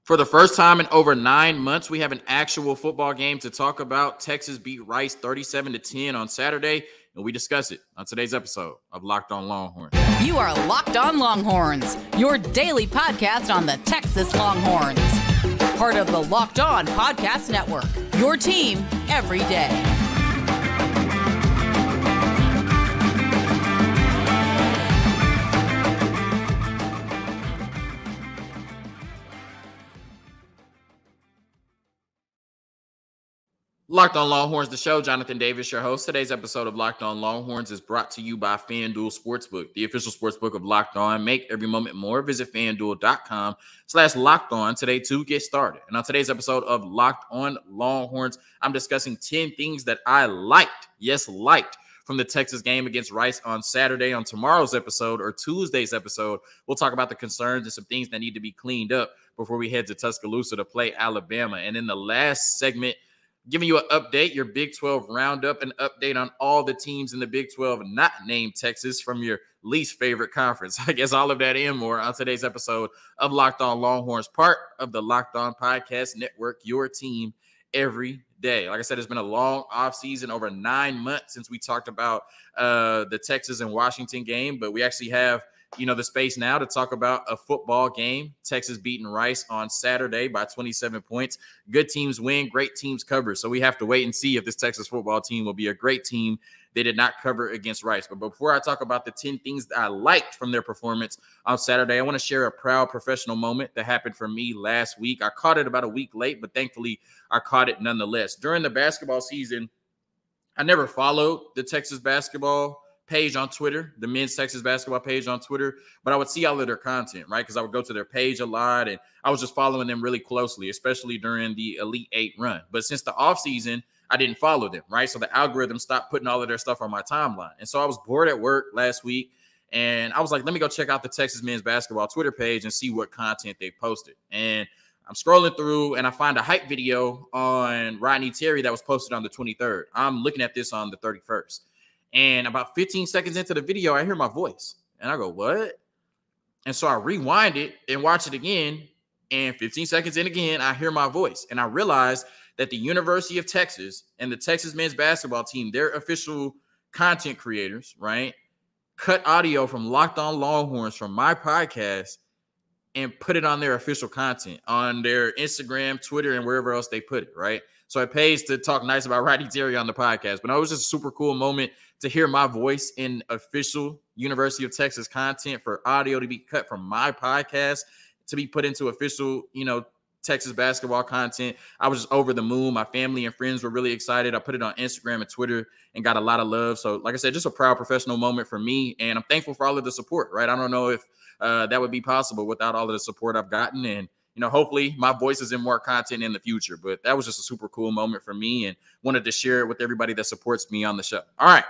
For the first time in over 9 months, we have an actual football game to talk about. Texas beat Rice 37-10 on Saturday, and we discuss it on today's episode of Locked On Longhorns. You are Locked On Longhorns, your daily podcast on the Texas Longhorns. Part of the Locked On Podcast Network, your team every day. Locked On Longhorns, the show. Jonathan Davis, your host. Today's episode of Locked On Longhorns is brought to you by FanDuel Sportsbook, the official sportsbook of Locked On. Make every moment more. Visit FanDuel.com/Locked On today to get started. And on today's episode of Locked On Longhorns, I'm discussing 10 things that I liked, from the Texas game against Rice on Saturday. On tomorrow's episode, or Tuesday's episode, we'll talk about the concerns and some things that need to be cleaned up before we head to Tuscaloosa to play Alabama. And in the last segment, giving you an update, your Big 12 roundup, an update on all the teams in the Big 12 not named Texas from your least favorite conference. I guess all of that and more on today's episode of Locked On Longhorns, part of the Locked On Podcast Network, your team every day. Like I said, it's been a long offseason, over 9 months since we talked about the Texas and Washington game, but we actually have the space now to talk about a football game. Texas beating Rice on Saturday by 27 points. Good teams win, great teams cover. So we have to wait and see if this Texas football team will be a great team. They did not cover against Rice. But before I talk about the 10 things that I liked from their performance on Saturday, I want to share a proud professional moment that happened for me last week. I caught it about a week late, but thankfully I caught it nonetheless. During the basketball season, I never followed the Texas basketball page on Twitter, the men's Texas basketball page on Twitter, but I would see all of their content, right? Because I would go to their page a lot, and I was just following them really closely, especially during the Elite Eight run. But since the offseason, I didn't follow them, right? So the algorithm stopped putting all of their stuff on my timeline. And so I was bored at work last week, and I was like, let me go check out the Texas men's basketball Twitter page and see what content they posted. And I'm scrolling through, and I find a hype video on Rodney Terry that was posted on the 23rd. I'm looking at this on the 31st. And about 15 seconds into the video, I hear my voice. And I go, what? And so I rewind it and watch it again. And 15 seconds in again, I hear my voice. And I realized that the University of Texas and the Texas men's basketball team, their official content creators, right, cut audio from Locked On Longhorns from my podcast and put it on their official content on their Instagram, Twitter, and wherever else they put it, right? So it pays to talk nice about Rodney Terry on the podcast. But it was just a super cool moment to hear my voice in official University of Texas content, for audio to be cut from my podcast to be put into official, Texas basketball content. I was just over the moon. My family and friends were really excited. I put it on Instagram and Twitter and got a lot of love. So like I said, just a proud professional moment for me. And I'm thankful for all of the support, right? I don't know if that would be possible without all of the support I've gotten. And hopefully my voice is in more content in the future. But that was just a super cool moment for me, and wanted to share it with everybody that supports me on the show. All right,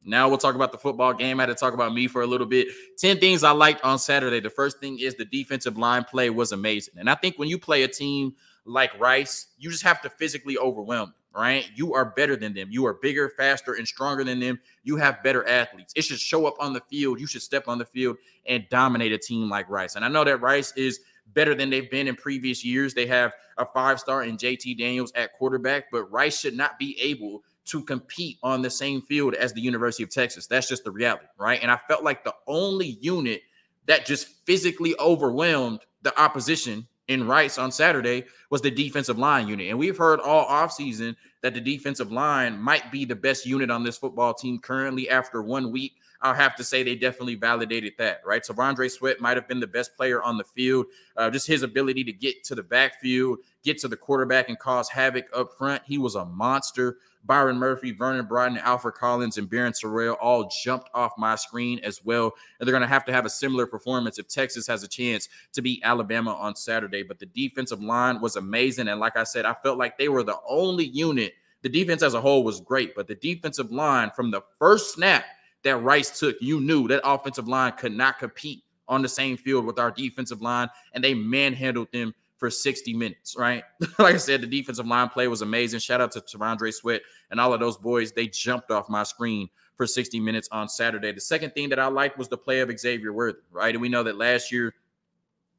now we'll talk about the football game. I had to talk about me for a little bit. 10 things I liked on Saturday. The first thing is the defensive line play was amazing. And I think when you play a team like Rice, you just have to physically overwhelm them, right? You are better than them. You are bigger, faster, and stronger than them. You have better athletes. It should show up on the field. You should step on the field and dominate a team like Rice. And I know that Rice is better than they've been in previous years. They have a 5-star in JT Daniels at quarterback, but Rice should not be able to compete on the same field as the University of Texas. That's just the reality, right? And I felt like the only unit that just physically overwhelmed the opposition in Rice on Saturday was the defensive line unit. And we've heard all offseason that the defensive line might be the best unit on this football team currently. After 1 week, I'll have to say they definitely validated that, right? So Rondre Sweat might have been the best player on the field. Just his ability to get to the backfield, get to the quarterback, and cause havoc up front. He was a monster. Byron Murphy, Vernon Broughton, Alfred Collins, and Barron Sorrell all jumped off my screen as well. And they're going to have a similar performance if Texas has a chance to beat Alabama on Saturday. But the defensive line was amazing. And like I said, I felt like they were the only unit. The defense as a whole was great, but the defensive line, from the first snap that Rice took, you knew that offensive line could not compete on the same field with our defensive line, and they manhandled them for 60 minutes, right? Like I said, the defensive line play was amazing. Shout out to Rondre Sweat and all of those boys. They jumped off my screen for 60 minutes on Saturday. The second thing that I liked was the play of Xavier Worthy, right? And we know that last year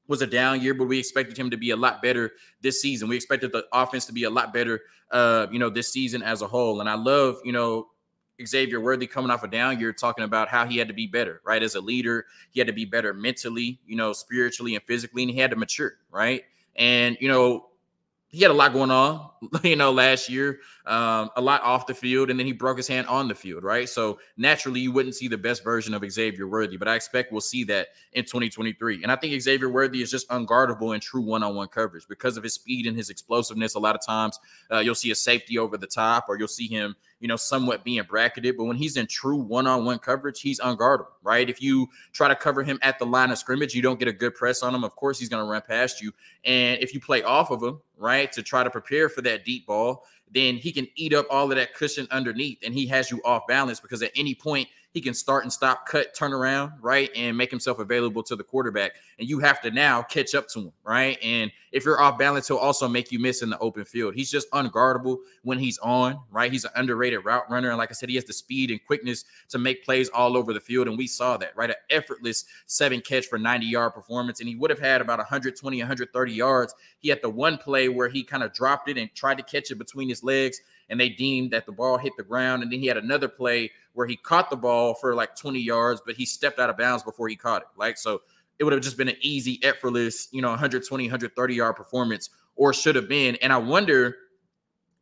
was a down year, but we expected him to be a lot better this season. We expected the offense to be a lot better, this season as a whole. And I love, Xavier Worthy coming off a down year talking about how he had to be better, right? As a leader, he had to be better mentally, spiritually and physically, and he had to mature, right? And, he had a lot going on, last year, a lot off the field, and then he broke his hand on the field, right? So naturally, you wouldn't see the best version of Xavier Worthy, but I expect we'll see that in 2023. And I think Xavier Worthy is just unguardable in true one-on-one coverage because of his speed and his explosiveness. A lot of times, you'll see a safety over the top, or you'll see him, somewhat being bracketed. But when he's in true one-on-one coverage, he's unguardable, right? If you try to cover him at the line of scrimmage, you don't get a good press on him. Of course, he's going to run past you. And if you play off of him, right, to try to prepare for that deep ball, then he can eat up all of that cushion underneath, and he has you off balance because at any point he can start and stop, cut, turn around, right, and make himself available to the quarterback. And you have to now catch up to him, right? And if you're off balance, he'll also make you miss in the open field. He's just unguardable when he's on, right? He's an underrated route runner. And like I said, he has the speed and quickness to make plays all over the field. And we saw that, right? An effortless 7-catch for 90-yard performance. And he would have had about 120, 130 yards. He had the one play where he kind of dropped it and tried to catch it between his legs, and they deemed that the ball hit the ground. And then he had another play where he caught the ball for like 20 yards, but he stepped out of bounds before he caught it. Like, so it would have just been an easy, effortless, 120, 130-yard performance, or should have been. And I wonder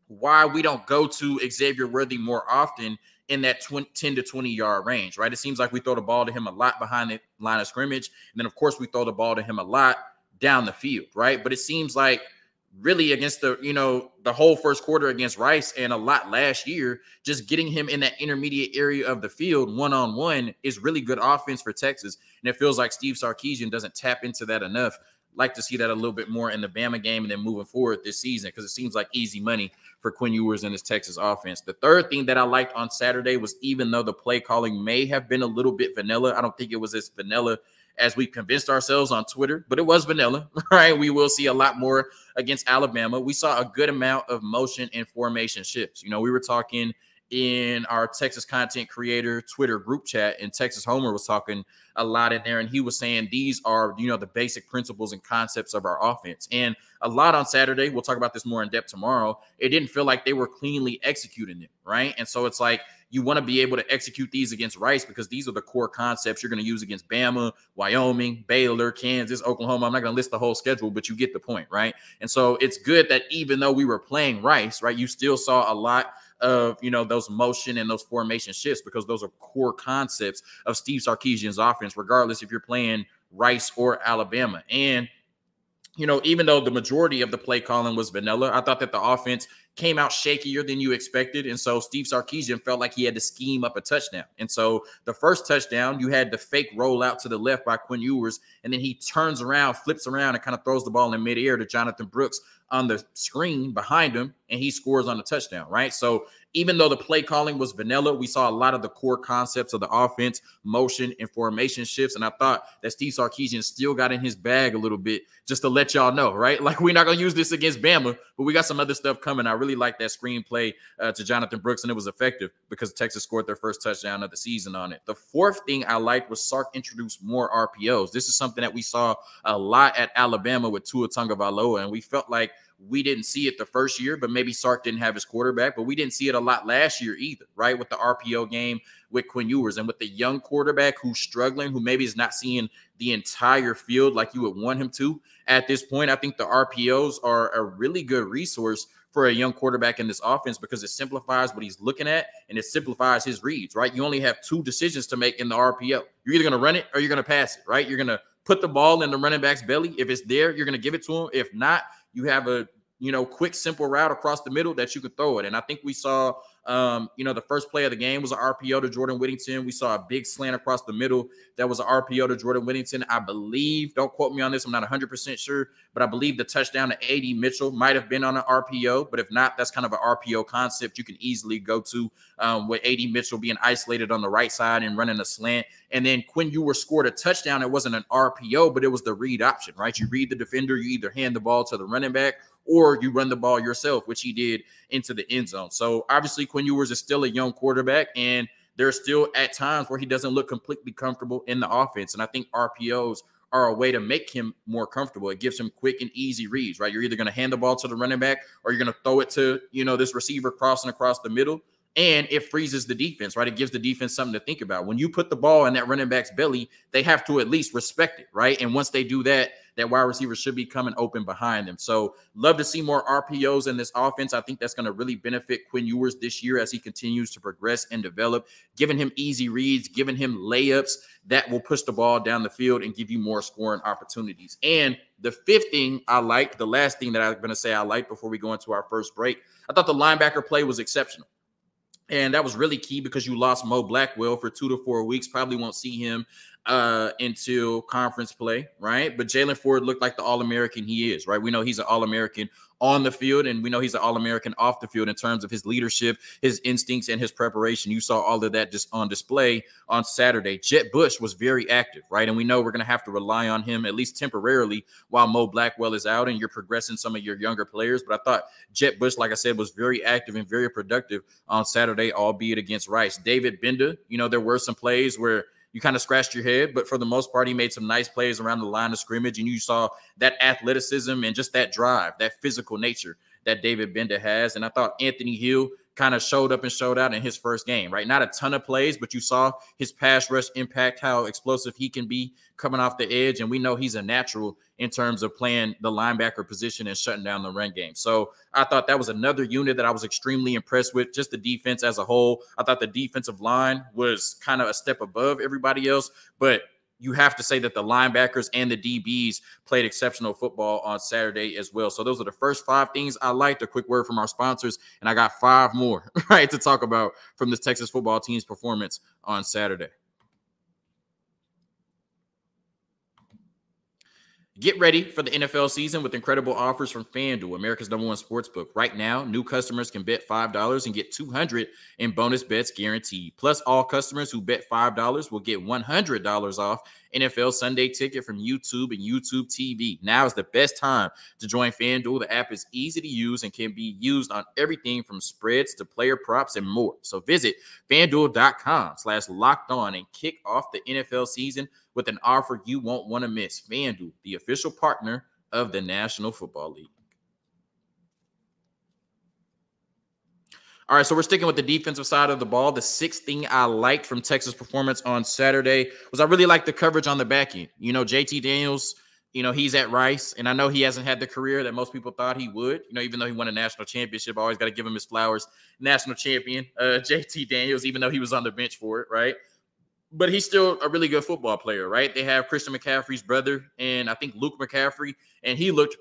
why we don't go to Xavier Worthy more often in that 10 to 20-yard range, right? It seems like we throw the ball to him a lot behind the line of scrimmage. And then, of course, we throw the ball to him a lot down the field, right? But it seems like really against the whole first quarter against Rice and a lot last year, just getting him in that intermediate area of the field one-on-one is really good offense for Texas. And it feels like Steve Sarkisian doesn't tap into that enough. Like to see that a little bit more in the Bama game and then moving forward this season, because it seems like easy money for Quinn Ewers and his Texas offense. The third thing that I liked on Saturday was, even though the play calling may have been a little bit vanilla, I don't think it was as vanilla as we convinced ourselves on Twitter, but it was vanilla, right? We will see a lot more against Alabama. We saw a good amount of motion and formation shifts. We were talking in our Texas content creator Twitter group chat, and Texas Homer was talking a lot in there, and he was saying these are, the basic principles and concepts of our offense. And a lot on Saturday, we'll talk about this more in depth tomorrow, it didn't feel like they were cleanly executing it, right? And so it's like, you want to be able to execute these against Rice because these are the core concepts you're going to use against Bama, Wyoming, Baylor, Kansas, Oklahoma. I'm not going to list the whole schedule, but you get the point, right? And so it's good that even though we were playing Rice, right, you still saw a lot of, those motion and those formation shifts, because those are core concepts of Steve Sarkisian's offense, regardless if you're playing Rice or Alabama. And even though the majority of the play calling was vanilla, I thought that the offense came out shakier than you expected. And so Steve Sarkisian felt like he had to scheme up a touchdown. And so the first touchdown, you had the fake rollout to the left by Quinn Ewers, and then he turns around, flips around, and kind of throws the ball in midair to Jonathan Brooks on the screen behind him, and he scores on the touchdown, right? So even though the play calling was vanilla, we saw a lot of the core concepts of the offense, motion and formation shifts. And I thought that Steve Sarkisian still got in his bag a little bit, just to let y'all know, right? Like, we're not going to use this against Bama, but we got some other stuff coming. I really like that screenplay to Jonathan Brooks, and it was effective because Texas scored their first touchdown of the season on it. The fourth thing I liked was Sark introduced more RPOs. This is something that we saw a lot at Alabama with Tua Tagovailoa, and we felt like we didn't see it the first year, but maybe Sark didn't have his quarterback, but we didn't see it a lot last year either, right? With the RPO game with Quinn Ewers, and with the young quarterback who's struggling, who maybe is not seeing the entire field like you would want him to at this point. I think the RPOs are a really good resource for a young quarterback in this offense, because it simplifies what he's looking at and it simplifies his reads, right? You only have two decisions to make in the RPO. You're either going to run it or you're going to pass it, right? You're going to put the ball in the running back's belly. If it's there, you're going to give it to him. If not, you have a quick, simple route across the middle that you could throw it. And I think we saw, the first play of the game was an RPO to Jordan Whittington. We saw a big slant across the middle that was an RPO to Jordan Whittington. I believe, don't quote me on this, I'm not 100% sure, but I believe the touchdown to A.D. Mitchell might have been on an RPO. But if not, that's kind of an RPO concept you can easily go to, with A.D. Mitchell being isolated on the right side and running a slant. And then Quinn Ewers scored a touchdown. It wasn't an RPO, but it was the read option, right? You read the defender, you either hand the ball to the running back or you run the ball yourself, which he did into the end zone. So obviously Quinn Ewers is still a young quarterback, and there's still at times where he doesn't look completely comfortable in the offense. And I think RPOs are a way to make him more comfortable. It gives him quick and easy reads, right? You're either going to hand the ball to the running back or you're going to throw it to, this receiver crossing across the middle. And it freezes the defense, right? It gives the defense something to think about. When you put the ball in that running back's belly, they have to at least respect it, right? And once they do that, that wide receiver should be coming open behind them. So love to see more RPOs in this offense. I think that's going to really benefit Quinn Ewers this year as he continues to progress and develop, giving him easy reads, giving him layups that will push the ball down the field and give you more scoring opportunities. And the fifth thing I like, the last thing that I'm going to say I like before we go into our first break, I thought the linebacker play was exceptional. And that was really key because you lost Mo Blackwell for 2 to 4 weeks. Probably won't see him until conference play, right? But Jalen Ford looked like the All-American he is, right? We know he's an All-American on the field, and we know he's an All-American off the field in terms of his leadership, his instincts, and his preparation. You saw all of that just on display on Saturday. Jet Bush was very active, right? And we know we're going to have to rely on him at least temporarily while Mo Blackwell is out and you're progressing some of your younger players. But I thought Jet Bush, like I said, was very active and very productive on Saturday, albeit against Rice. David Bender, there were some plays where you kind of scratched your head, but for the most part, he made some nice plays around the line of scrimmage, and you saw that athleticism and just that drive, that physical nature that David Bender has. And I thought Anthony Hill kind of showed up and showed out in his first game, right? Not a ton of plays, but you saw his pass rush impact, how explosive he can be coming off the edge. And we know he's a natural in terms of playing the linebacker position and shutting down the run game. So I thought that was another unit that I was extremely impressed with, just the defense as a whole. I thought the defensive line was kind of a step above everybody else, but you have to say that the linebackers and the DBs played exceptional football on Saturday as well. So those are the first 5 things I liked. A quick word from our sponsors, and I got 5 more, right, to talk about from this Texas football team's performance on Saturday. Get ready for the NFL season with incredible offers from FanDuel, America's #1 sportsbook. Right now, new customers can bet $5 and get $200 in bonus bets guaranteed. Plus, all customers who bet $5 will get $100 off NFL Sunday Ticket from YouTube and YouTube TV. Now is the best time to join FanDuel. The app is easy to use and can be used on everything from spreads to player props and more. So visit FanDuel.com/lockedon and kick off the NFL season with an offer you won't want to miss. FanDuel, the official partner of the National Football League. All right, so we're sticking with the defensive side of the ball. The 6th thing I liked from Texas' performance on Saturday was I really liked the coverage on the back end. JT Daniels, he's at Rice, and I know he hasn't had the career that most people thought he would. Even though he won a national championship, I always got to give him his flowers. National champion, JT Daniels, even though he was on the bench for it, right? But he's still a really good football player, right? They have Christian McCaffrey's brother, and I think Luke McCaffrey, and he looked,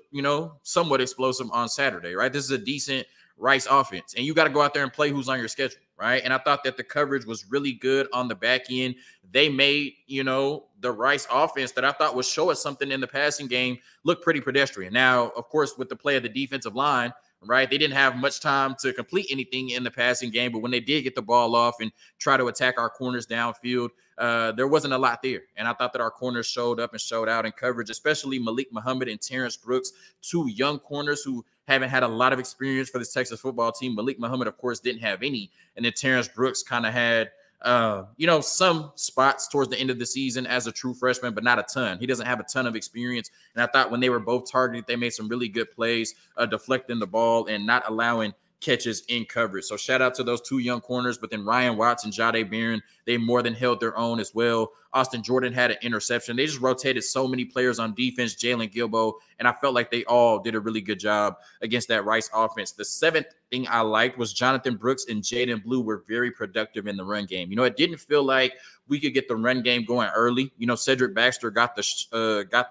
somewhat explosive on Saturday, right? This is a decent Rice offense, and you got to go out there and play who's on your schedule, right? And I thought that the coverage was really good on the back end. They made, the Rice offense that I thought would show us something in the passing game look pretty pedestrian. Now, of course, with the play of the defensive line, right, they didn't have much time to complete anything in the passing game, but when they did get the ball off and try to attack our corners downfield, there wasn't a lot there. And I thought that our corners showed up and showed out in coverage, especially Malik Muhammad and Terrence Brooks, 2 young corners who haven't had a lot of experience for this Texas football team. Malik Muhammad, of course, didn't have any. And then Terrence Brooks kind of had, some spots towards the end of the season as a true freshman, but not a ton. He doesn't have a ton of experience. And I thought when they were both targeted, they made some really good plays, deflecting the ball and not allowing catches in coverage. So shout out to those 2 young corners, but then Ryan Watts and Jahdae Barron, they more than held their own as well. Austin Jordan had an interception. They just rotated so many players on defense, Jalen Gilbo, and I felt like they all did a really good job against that Rice offense. The 7th thing I liked was Jonathan Brooks and Jaden Blue were very productive in the run game. It didn't feel like we could get the run game going early. Cedric Baxter got the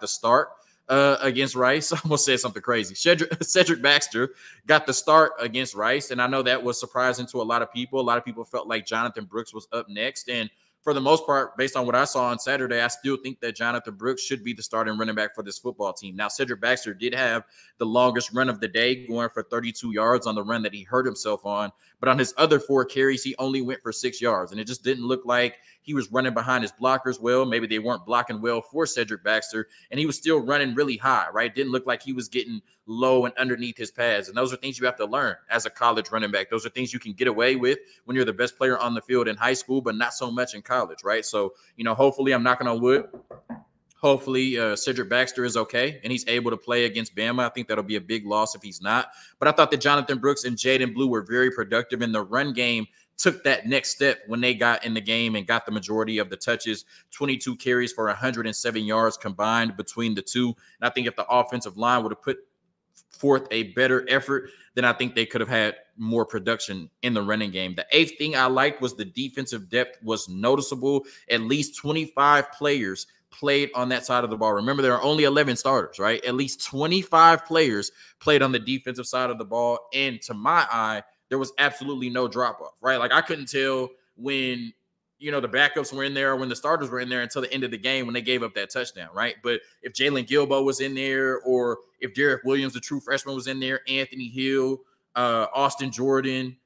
start against Rice. I almost said something crazy. Cedric Baxter got the start against Rice, and I know that was surprising to a lot of people. A lot of people felt like Jonathan Brooks was up next, and for the most part, based on what I saw on Saturday, I still think that Jonathan Brooks should be the starting running back for this football team. Now, Cedric Baxter did have the longest run of the day, going for 32 yards on the run that he hurt himself on. But on his other 4 carries, he only went for 6 yards. And it just didn't look like he was running behind his blockers well. Maybe they weren't blocking well for Cedric Baxter. And he was still running really high, right? Didn't look like he was getting low and underneath his pads. And those are things you have to learn as a college running back. Those are things you can get away with when you're the best player on the field in high school, but not so much in college, right? So, hopefully, I'm knocking on wood. Hopefully, Cedric Baxter is okay and he's able to play against Bama. I think that'll be a big loss if he's not. But I thought that Jonathan Brooks and Jaden Blue were very productive in the run game. Took that next step when they got in the game and got the majority of the touches, 22 carries for 107 yards combined between the two. And I think if the offensive line would have put forth a better effort, then I think they could have had more production in the running game. The eighth thing I liked was the defensive depth was noticeable. At least 25 players played on that side of the ball. Remember, there are only 11 starters, right? At least 25 players played on the defensive side of the ball. And to my eye, there was absolutely no drop-off, right? Like, I couldn't tell when, the backups were in there or when the starters were in there until the end of the game when they gave up that touchdown, right? But if Jalen Gilbo was in there or if Derek Williams, the true freshman, was in there, Anthony Hill, Austin Jordan,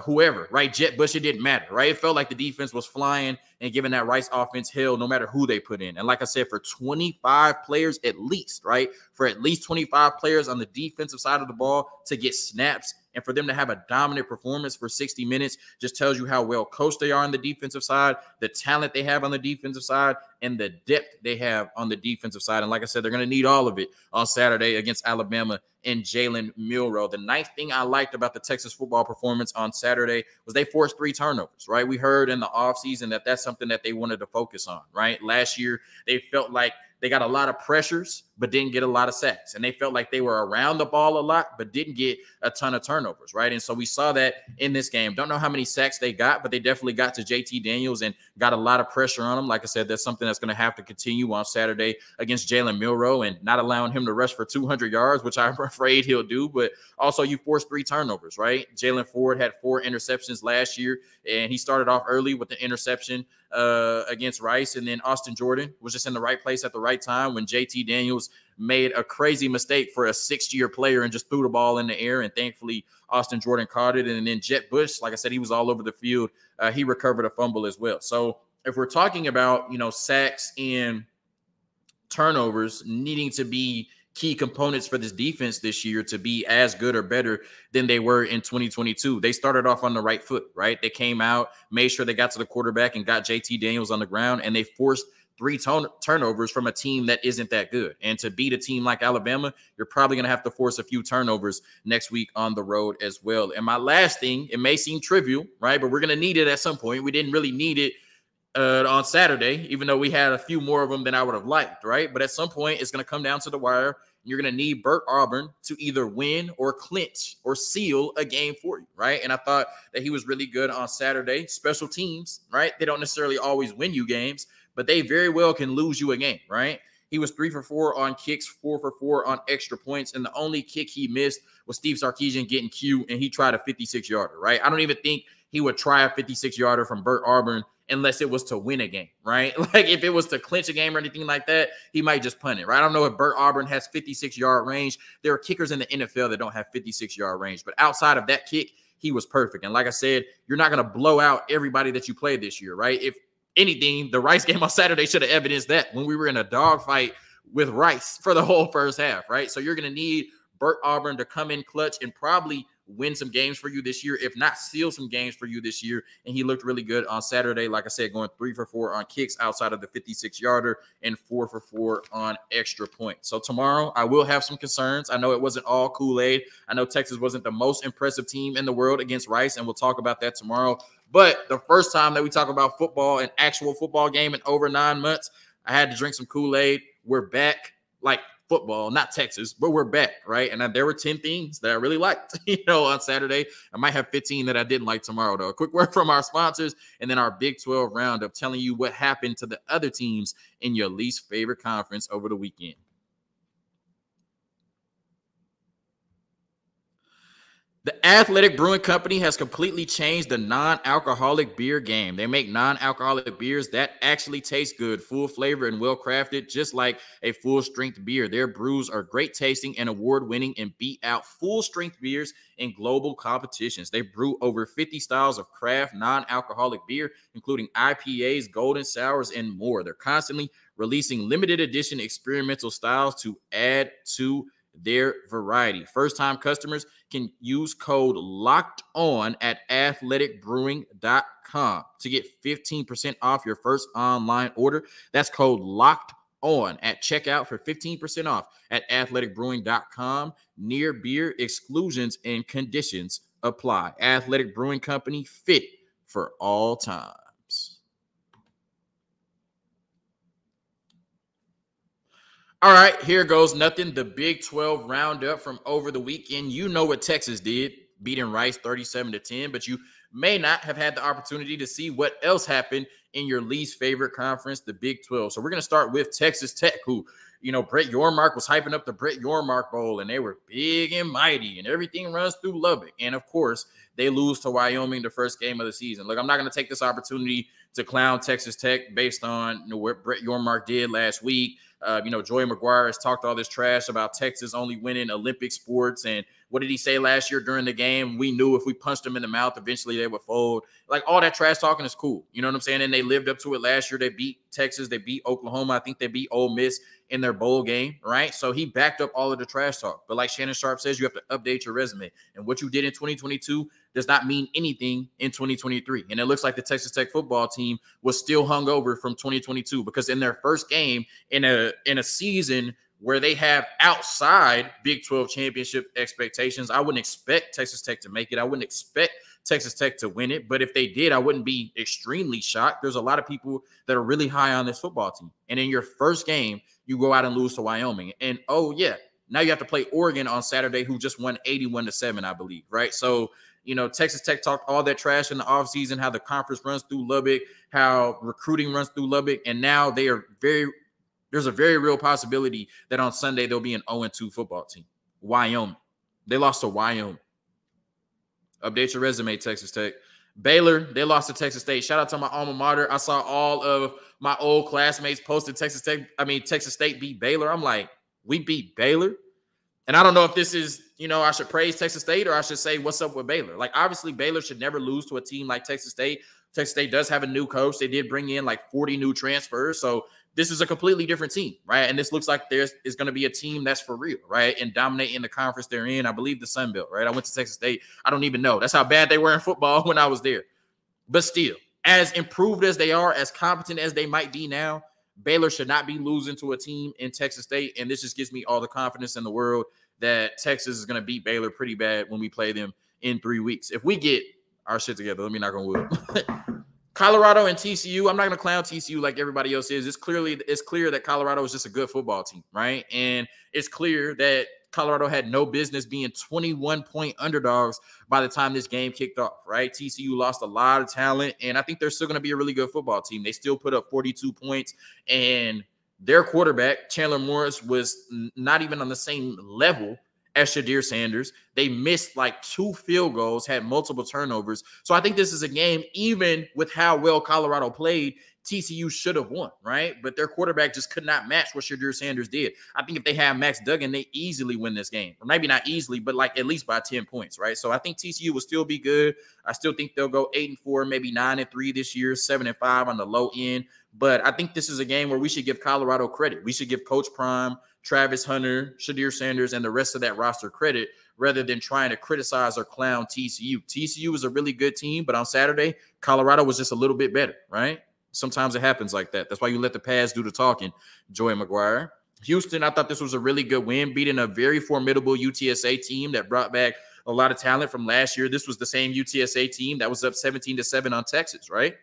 whoever, right? Jet Bush, it didn't matter, right? It felt like the defense was flying and giving that Rice offense hell no matter who they put in. And like I said, for 25 players at least, right? For at least 25 players on the defensive side of the ball to get snaps and for them to have a dominant performance for 60 minutes just tells you how well coached they are on the defensive side, the talent they have on the defensive side, and the depth they have on the defensive side. And like I said, they're going to need all of it on Saturday against Alabama and Jalen Milroe. The ninth thing I liked about the Texas football performance on Saturday was they forced 3 turnovers, right? We heard in the offseason that that's something that they wanted to focus on, right? Last year, they felt like they got a lot of pressures, but didn't get a lot of sacks. And they felt like they were around the ball a lot, but didn't get a ton of turnovers, right? And so we saw that in this game. Don't know how many sacks they got, but they definitely got to JT Daniels and got a lot of pressure on him. Like I said, that's something that's going to have to continue on Saturday against Jalen Milroe and not allowing him to rush for 200 yards, which I'm afraid he'll do. But also you forced 3 turnovers, right? Jalen Ford had 4 interceptions last year, and he started off early with the interception against Rice. And then Austin Jordan was just in the right place at the right time when JT Daniels made a crazy mistake for a 6th-year player and just threw the ball in the air. And thankfully, Austin Jordan caught it. And then Jet Bush, like I said, he was all over the field. He recovered a fumble as well. So if we're talking about, sacks and turnovers needing to be key components for this defense this year to be as good or better than they were in 2022. They started off on the right foot, right? They came out, made sure they got to the quarterback and got JT Daniels on the ground, and they forced 3 turnovers from a team that isn't that good. And to beat a team like Alabama, you're probably going to have to force a few turnovers next week on the road as well. And my last thing, it may seem trivial, right? But we're going to need it at some point. We didn't really need it on Saturday, even though we had a few more of them than I would have liked, right? But at some point, it's going to come down to the wire. You're going to need Burt Auburn to either win or clinch or seal a game for you, right? And I thought that he was really good on Saturday. Special teams, right? They don't necessarily always win you games, but they very well can lose you a game, right? He was 3 for 4 on kicks, 4 for 4 on extra points, and the only kick he missed was Steve Sarkisian getting Q, and he tried a 56-yarder, right? I don't even think he would try a 56-yarder from Burt Auburn unless it was to win a game, right? Like if it was to clinch a game or anything like that, he might just punt it, right? I don't know if Burt Auburn has 56-yard range. There are kickers in the NFL that don't have 56-yard range, but outside of that kick, he was perfect. And like I said, you're not going to blow out everybody that you played this year, right? If anything, the Rice game on Saturday should have evidenced that when we were in a dogfight with Rice for the whole first half, right? So you're going to need Burt Auburn to come in clutch and probably win some games for you this year, if not steal some games for you this year. And he looked really good on Saturday. Like I said, going 3 for 4 on kicks outside of the 56-yarder and 4 for 4 on extra points. So tomorrow I will have some concerns. I know it wasn't all Kool-Aid. I know Texas wasn't the most impressive team in the world against Rice, and we'll talk about that tomorrow. But the first time that we talk about football, an actual football game in over 9 months, I had to drink some Kool-Aid. We're back. Like football, not Texas, but we're back, right? And there were 10 things that I really liked, on Saturday. I might have 15 that I didn't like tomorrow, though. A quick word from our sponsors, and then our Big 12 roundup telling you what happened to the other teams in your least favorite conference over the weekend. The Athletic Brewing Company has completely changed the non-alcoholic beer game. They make non-alcoholic beers that actually taste good, full flavor and well-crafted, just like a full-strength beer. Their brews are great tasting and award-winning and beat out full-strength beers in global competitions. They brew over 50 styles of craft non-alcoholic beer, including IPAs, golden sours, and more. They're constantly releasing limited edition experimental styles to add to their variety. First-time customers can use code LOCKEDON at athleticbrewing.com to get 15% off your first online order. That's code on at checkout for 15% off at athleticbrewing.com. Near beer, exclusions and conditions apply. Athletic Brewing Company, fit for all times. All right, here goes nothing. The Big 12 roundup from over the weekend. You know what Texas did, beating Rice 37-10, but you may not have had the opportunity to see what else happened in your least favorite conference, the Big 12. So we're going to start with Texas Tech, who, Brett Yormark was hyping up the Brett Yormark Bowl, and they were big and mighty, and everything runs through Lubbock. And, of course, they lose to Wyoming the first game of the season. Look, I'm not going to take this opportunity to clown Texas Tech based on what Brett Yormark did last week. Joey McGuire has talked all this trash about Texas only winning Olympic sports. And what did he say last year during the game? We knew if we punched them in the mouth, eventually they would fold. Like, all that trash talking is cool. You know what I'm saying? And they lived up to it last year. They beat Texas. They beat Oklahoma. I think they beat Ole Miss in their bowl game, right? So he backed up all of the trash talk. But like Shannon Sharp says, you have to update your resume. And what you did in 2022 does not mean anything in 2023. And it looks like the Texas Tech football team was still hungover from 2022, because in their first game in a season where they have outside Big 12 championship expectations, I wouldn't expect Texas Tech to make it. I wouldn't expect Texas Tech to win it. But if they did, I wouldn't be extremely shocked. There's a lot of people that are really high on this football team. And in your first game, you go out and lose to Wyoming. And, oh, yeah, now you have to play Oregon on Saturday, who just won 81-7, I believe, right? So, Texas Tech talked all that trash in the offseason, how the conference runs through Lubbock, how recruiting runs through Lubbock, and now there's a very real possibility that on Sunday they'll be an 0-2 football team. Wyoming. They lost to Wyoming. Update your resume, Texas Tech. Baylor, they lost to Texas State. Shout out to my alma mater. I saw all of my old classmates posted Texas State beat Baylor. I'm like, we beat Baylor? And I don't know if this is, I should praise Texas State or I should say, what's up with Baylor? Like, obviously, Baylor should never lose to a team like Texas State. Texas State does have a new coach. They did bring in like 40 new transfers. So this is a completely different team, right? And this looks like there's going to be a team that's for real, right? And dominating the conference they're in. I believe the Sun Belt, right? I went to Texas State. I don't even know. That's how bad they were in football when I was there. But still, as improved as they are, as competent as they might be now, Baylor should not be losing to a team in Texas State. And this just gives me all the confidence in the world that Texas is going to beat Baylor pretty bad when we play them in 3 weeks. If we get our shit together, let me knock on wood. Colorado and TCU, I'm not going to clown TCU like everybody else is. It's clear that Colorado is just a good football team, right? And it's clear that Colorado had no business being 21-point underdogs by the time this game kicked off, right? TCU lost a lot of talent, and I think they're still going to be a really good football team. They still put up 42 points, and their quarterback, Chandler Morris, was not even on the same level as Shadir Sanders. They missed like 2 field goals, had multiple turnovers. So I think this is a game, even with how well Colorado played, TCU should have won, right? But their quarterback just could not match what Shadir Sanders did. I think if they have Max Duggan, they easily win this game. Or maybe not easily, but like at least by 10 points, right? So I think TCU will still be good. I still think they'll go 8-4, maybe 9-3 this year, 7-5 on the low end. But I think this is a game where we should give Colorado credit. We should give Coach Prime, Travis Hunter, Shadir Sanders, and the rest of that roster credit rather than trying to criticize or clown TCU. TCU is a really good team, but on Saturday, Colorado was just a little bit better, right? Sometimes it happens like that. That's why you let the pads do the talking, Joey McGuire. Houston, I thought this was a really good win, beating a very formidable UTSA team that brought back a lot of talent from last year. This was the same UTSA team that was up 17-7 on Texas, right?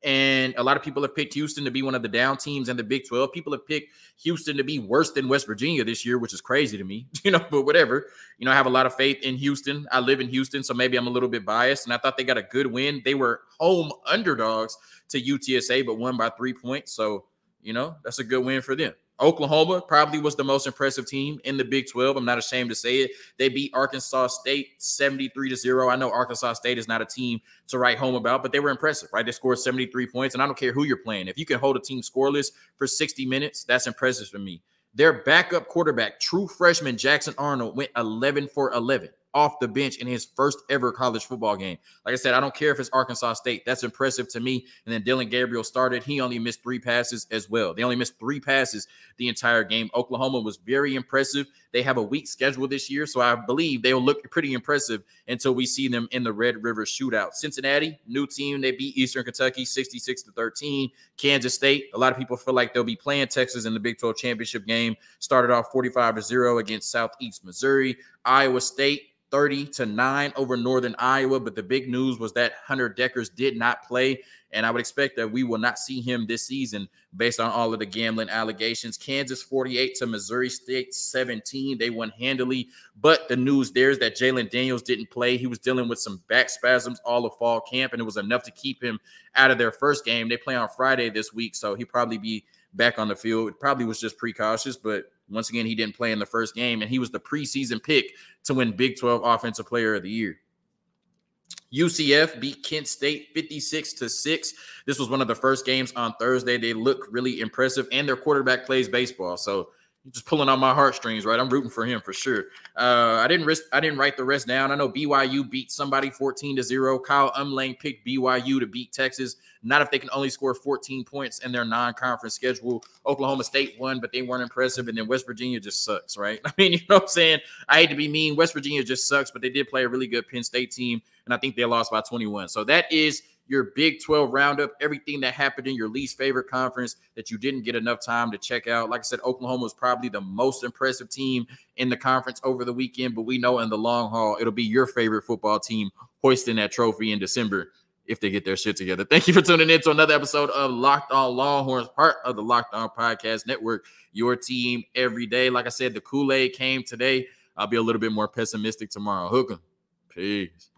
And a lot of people have picked Houston to be one of the down teams in the Big 12. People have picked Houston to be worse than West Virginia this year, which is crazy to me, but whatever. I have a lot of faith in Houston. I live in Houston, so maybe I'm a little bit biased. And I thought they got a good win. They were home underdogs to UTSA, but won by 3 points. So, that's a good win for them. Oklahoma probably was the most impressive team in the Big 12. I'm not ashamed to say it. They beat Arkansas State 73-0. I know Arkansas State is not a team to write home about, but they were impressive, right? They scored 73 points, and I don't care who you're playing. If you can hold a team scoreless for 60 minutes, that's impressive for me. Their backup quarterback, true freshman Jackson Arnold, went 11 for 11 off the bench in his first ever college football game. Like I said, I don't care if it's Arkansas State. That's impressive to me. And then Dylan Gabriel started. He only missed 3 passes as well. They only missed 3 passes the entire game. Oklahoma was very impressive. they have a weak schedule this year, so I believe they'll look pretty impressive until we see them in the Red River Shootout. Cincinnati, new team, they beat Eastern Kentucky 66-13. Kansas State, a lot of people feel like they'll be playing Texas in the Big 12 championship game. Started off 45-0 against Southeast Missouri. Iowa State, 30-9 over Northern Iowa, but the big news was that Hunter Deckers did not play, and I would expect that we will not see him this season based on all of the gambling allegations. Kansas 48 to Missouri State 17. They won handily, but the news there is that Jalen Daniels didn't play. He was dealing with some back spasms all of fall camp, and it was enough to keep him out of their first game. They play on Friday this week, so he'll probably be back on the field. It probably was just precautious, but once again, he didn't play in the first game, and he was the preseason pick to win Big 12 Offensive Player of the Year. UCF beat Kent State 56-6. This was one of the first games on Thursday. They look really impressive, and their quarterback plays baseball. So you're just pulling on my heartstrings, right? I'm rooting for him for sure. I didn't write the rest down. I know BYU beat somebody 14-0. Kyle Umlang picked BYU to beat Texas. Not if they can only score 14 points in their non-conference schedule. Oklahoma State won, but they weren't impressive. And then West Virginia just sucks, right? I mean, you know what I'm saying? I hate to be mean. West Virginia just sucks, but they did play a really good Penn State team, and I think they lost by 21. So that is your Big 12 roundup, everything that happened in your least favorite conference that you didn't get enough time to check out. Like I said, Oklahoma was probably the most impressive team in the conference over the weekend, but we know in the long haul, it'll be your favorite football team hoisting that trophy in December if they get their shit together. Thank you for tuning in to another episode of Locked On Longhorns, part of the Locked On Podcast Network, your team every day. Like I said, the Kool-Aid came today. I'll be a little bit more pessimistic tomorrow. Hook 'em. Peace.